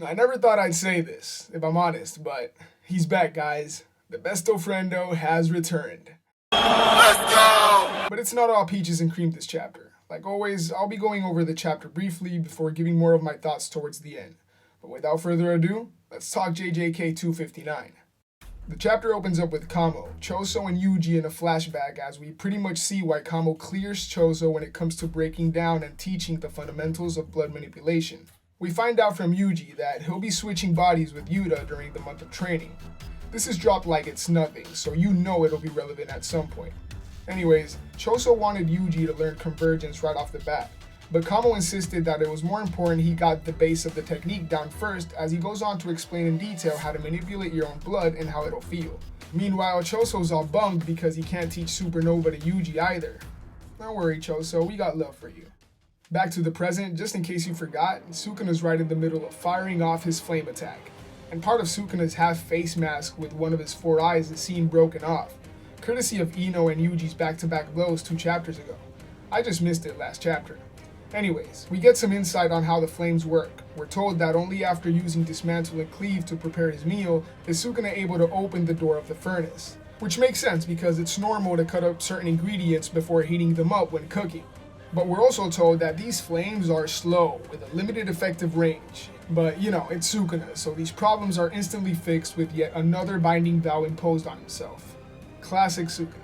I never thought I'd say this, if I'm honest, but he's back, guys. The besto friendo has returned. Let's go! But it's not all peaches and cream this chapter. Like always, I'll be going over the chapter briefly before giving more of my thoughts towards the end. But without further ado, let's talk JJK 259. The chapter opens up with Kamo, Choso, and Yuji in a flashback as we pretty much see why Kamo clears Choso when it comes to breaking down and teaching the fundamentals of blood manipulation. We find out from Yuji that he'll be switching bodies with Yuta during the month of training. This is dropped like it's nothing, so you know it'll be relevant at some point. Anyways, Choso wanted Yuji to learn convergence right off the bat, but Kamo insisted that it was more important he got the base of the technique down first, as he goes on to explain in detail how to manipulate your own blood and how it'll feel. Meanwhile, Choso's all bummed because he can't teach Supernova to Yuji either. Don't worry, Choso, we got love for you. Back to the present, just in case you forgot, Sukuna's right in the middle of firing off his flame attack, and part of Sukuna's half-face mask with one of his 4 eyes is seen broken off, courtesy of Ino and Yuji's back-to-back blows 2 chapters ago. I just missed it last chapter. Anyways, we get some insight on how the flames work. We're told that only after using Dismantle and Cleave to prepare his meal is Sukuna able to open the door of the furnace, which makes sense because it's normal to cut up certain ingredients before heating them up when cooking. But we're also told that these flames are slow, with a limited effective range. But you know, it's Sukuna, so these problems are instantly fixed with yet another binding vow imposed on himself. Classic Sukuna.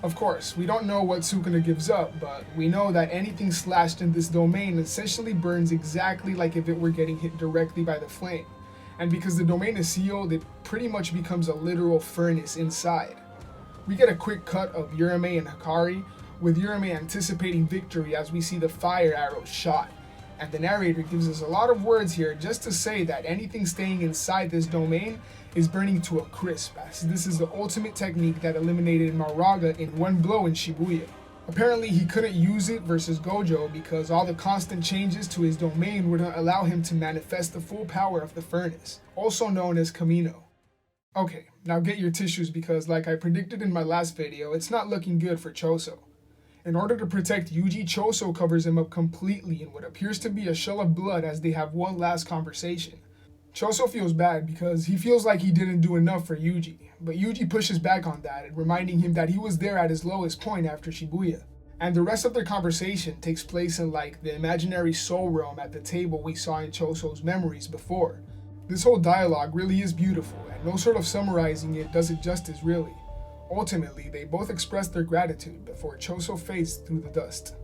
Of course, we don't know what Sukuna gives up, but we know that anything slashed in this domain essentially burns exactly like if it were getting hit directly by the flame. And because the domain is sealed, it pretty much becomes a literal furnace inside. We get a quick cut of Urame and Hikari, with Urame anticipating victory as we see the fire arrows shot. And the narrator gives us a lot of words here just to say that anything staying inside this domain is burning to a crisp, as this is the ultimate technique that eliminated Mauraga in one blow in Shibuya. Apparently he couldn't use it versus Gojo because all the constant changes to his domain wouldn't allow him to manifest the full power of the furnace, also known as Kamino. Okay, now get your tissues because like I predicted in my last video, it's not looking good for Choso. In order to protect Yuji, Choso covers him up completely in what appears to be a shell of blood as they have one last conversation. Choso feels bad because he feels like he didn't do enough for Yuji, but Yuji pushes back on that and reminding him that he was there at his lowest point after Shibuya. And the rest of their conversation takes place in like the imaginary soul realm at the table we saw in Choso's memories before. This whole dialogue really is beautiful and no sort of summarizing it does it justice really. Ultimately, they both express their gratitude before Choso fades through the dust.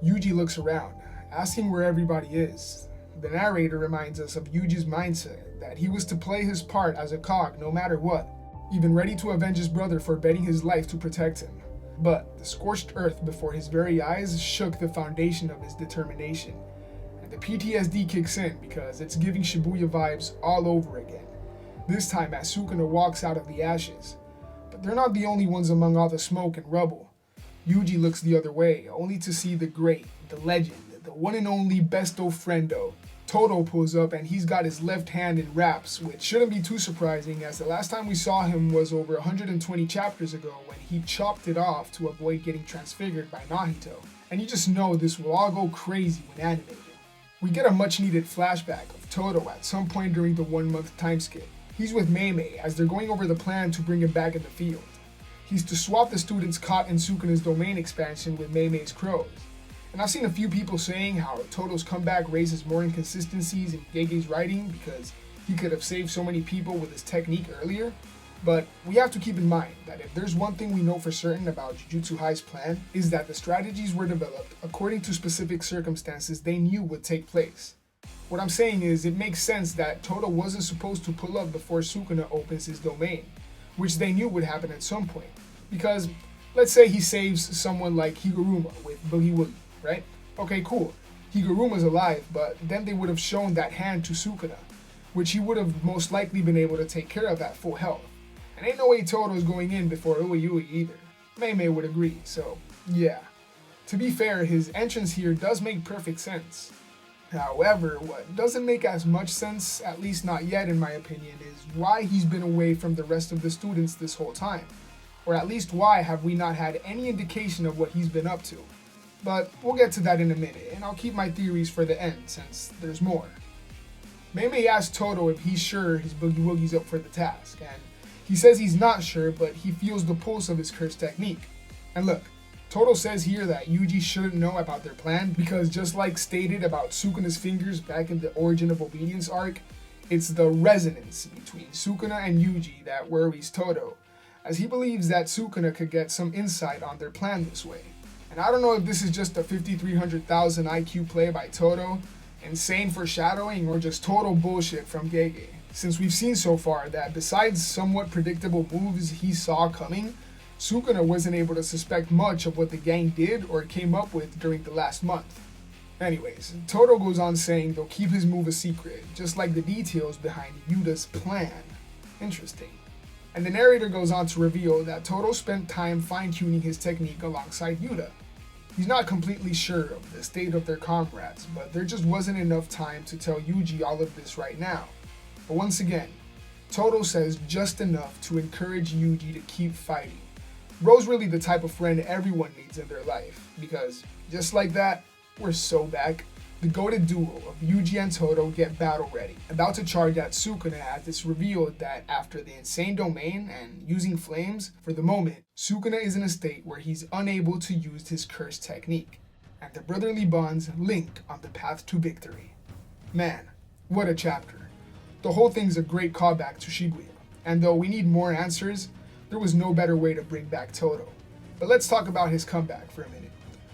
Yuji looks around, asking where everybody is. The narrator reminds us of Yuji's mindset, that he was to play his part as a cog no matter what, even ready to avenge his brother for betting his life to protect him. But the scorched earth before his very eyes shook the foundation of his determination, and the PTSD kicks in because it's giving Shibuya vibes all over again, this time as Sukuna walks out of the ashes. But they're not the only ones among all the smoke and rubble. Yuji looks the other way, only to see the great, the legend, the one and only besto friendo. Todo pulls up and he's got his left hand in wraps, which shouldn't be too surprising as the last time we saw him was over 120 chapters ago when he chopped it off to avoid getting transfigured by Nahito. And you just know this will all go crazy when animated. We get a much needed flashback of Todo at some point during the 1 month time skip. He's with Meimei as they're going over the plan to bring him back in the field. He's to swap the students caught in Sukuna's domain expansion with Meimei's crows. And I've seen a few people saying how Todo's comeback raises more inconsistencies in Gege's writing because he could have saved so many people with his technique earlier. But we have to keep in mind that if there's one thing we know for certain about Jujutsu High's plan is that the strategies were developed according to specific circumstances they knew would take place. What I'm saying is it makes sense that Todo wasn't supposed to pull up before Sukuna opens his domain, which they knew would happen at some point. Because let's say he saves someone like Higuruma with Boogie Woogie, right? Okay, cool. Higuruma's alive, but then they would have shown that hand to Sukuna, which he would have most likely been able to take care of at full health. And ain't no way Todo's going in before Ueyui either. Meimei would agree, so yeah. To be fair, his entrance here does make perfect sense. However, what doesn't make as much sense, at least not yet in my opinion, is why he's been away from the rest of the students this whole time. Or at least why have we not had any indication of what he's been up to. But we'll get to that in a minute, and I'll keep my theories for the end since there's more. Mei asks Todo if he's sure his Boogie Woogie's up for the task, and he says he's not sure, but he feels the pulse of his curse technique. And look, Todo says here that Yuji shouldn't know about their plan because just like stated about Sukuna's fingers back in the Origin of Obedience arc, it's the resonance between Sukuna and Yuji that worries Todo, as he believes that Sukuna could get some insight on their plan this way. And I don't know if this is just a 5300,000 IQ play by Todo, insane foreshadowing, or just total bullshit from Gege, since we've seen so far that besides somewhat predictable moves he saw coming, Sukuna wasn't able to suspect much of what the gang did or came up with during the last month. Anyways, Todo goes on saying they'll keep his move a secret, just like the details behind Yuta's plan. Interesting. And the narrator goes on to reveal that Todo spent time fine-tuning his technique alongside Yuta. He's not completely sure of the state of their comrades, but there just wasn't enough time to tell Yuji all of this right now. But once again, Todo says just enough to encourage Yuji to keep fighting. Bro's really the type of friend everyone needs in their life, because just like that, we're so back. The goated duo of Yuji and Todo get battle ready, about to charge at Sukuna as it's revealed that after the insane domain and using flames, for the moment, Sukuna is in a state where he's unable to use his curse technique, and the brotherly bonds link on the path to victory. Man, what a chapter. The whole thing's a great callback to Shibuya, and though we need more answers, there was no better way to bring back Todo. But let's talk about his comeback for a minute.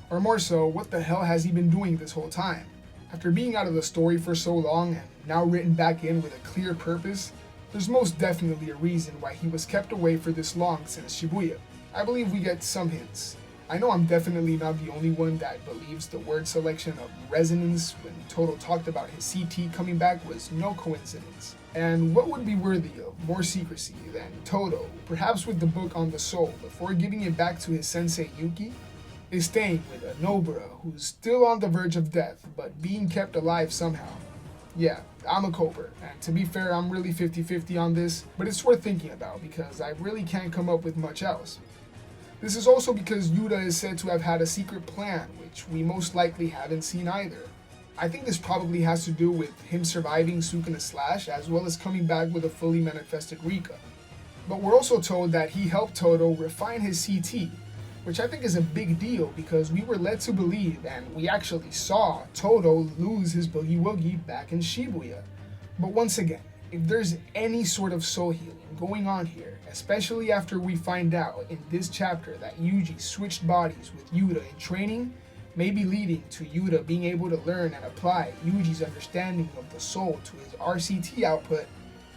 Or more so, what the hell has he been doing this whole time? After being out of the story for so long and now written back in with a clear purpose, there's most definitely a reason why he was kept away for this long since Shibuya. I believe we get some hints. I know I'm definitely not the only one that believes the word selection of resonance when Todo talked about his CT coming back was no coincidence. And what would be worthy of more secrecy than Todo, perhaps with the book on the soul before giving it back to his sensei Yuki, is staying with a Nobara who's still on the verge of death but being kept alive somehow. Yeah, I'm a coper, and to be fair, I'm really 50-50 on this, but it's worth thinking about because I really can't come up with much else. This is also because Yuta is said to have had a secret plan, which we most likely haven't seen either. I think this probably has to do with him surviving Sukuna's slash as well as coming back with a fully manifested Rika. But we're also told that he helped Todo refine his CT, which I think is a big deal because we were led to believe, and we actually saw, Todo lose his Boogie Woogie back in Shibuya. But once again, if there's any sort of soul healing going on here, especially after we find out in this chapter that Yuji switched bodies with Yuta in training, maybe leading to Yuta being able to learn and apply Yuji's understanding of the soul to his RCT output,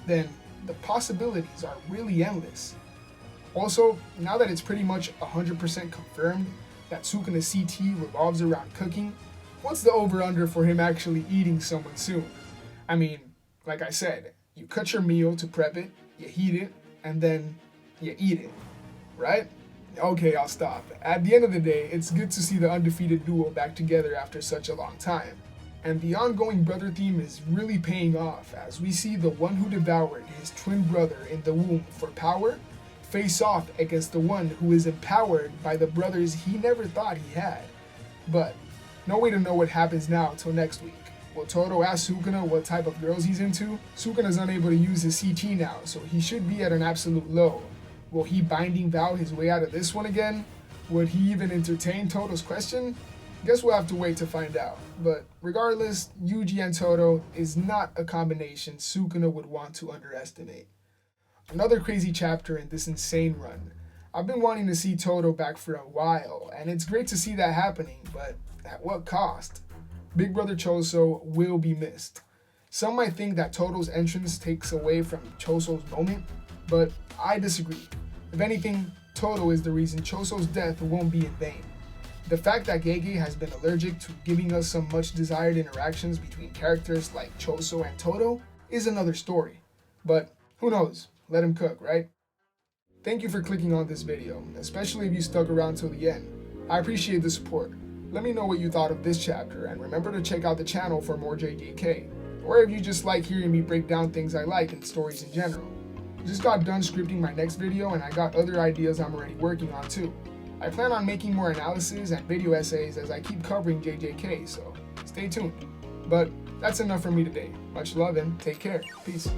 then the possibilities are really endless. Also, now that it's pretty much 100% confirmed that Sukuna's CT revolves around cooking, what's the over-under for him actually eating someone soon? I mean, like I said, you cut your meal to prep it, you heat it, and then you eat it, right? Okay, I'll stop. At the end of the day, it's good to see the undefeated duo back together after such a long time. And the ongoing brother theme is really paying off as we see the one who devoured his twin brother in the womb for power face off against the one who is empowered by the brothers he never thought he had. But no way to know what happens now till next week. Will Todo ask Sukuna what type of girls he's into? Sukuna's unable to use his CT now, so he should be at an absolute low. Will he binding vow his way out of this one again? Would he even entertain Todo's question? Guess we'll have to wait to find out. But regardless, Yuji and Todo is not a combination Sukuna would want to underestimate. Another crazy chapter in this insane run. I've been wanting to see Todo back for a while, and it's great to see that happening, but at what cost? Big Brother Choso will be missed. Some might think that Todo's entrance takes away from Choso's moment, but I disagree. If anything, Todo is the reason Choso's death won't be in vain. The fact that Gege has been allergic to giving us some much desired interactions between characters like Choso and Todo is another story. But who knows? Let him cook, right? Thank you for clicking on this video, especially if you stuck around till the end. I appreciate the support. Let me know what you thought of this chapter, and remember to check out the channel for more JJK, or if you just like hearing me break down things I like and stories in general. I just got done scripting my next video, and I got other ideas I'm already working on too. I plan on making more analysis and video essays as I keep covering JJK, so stay tuned. But that's enough for me today. Much love and take care. Peace.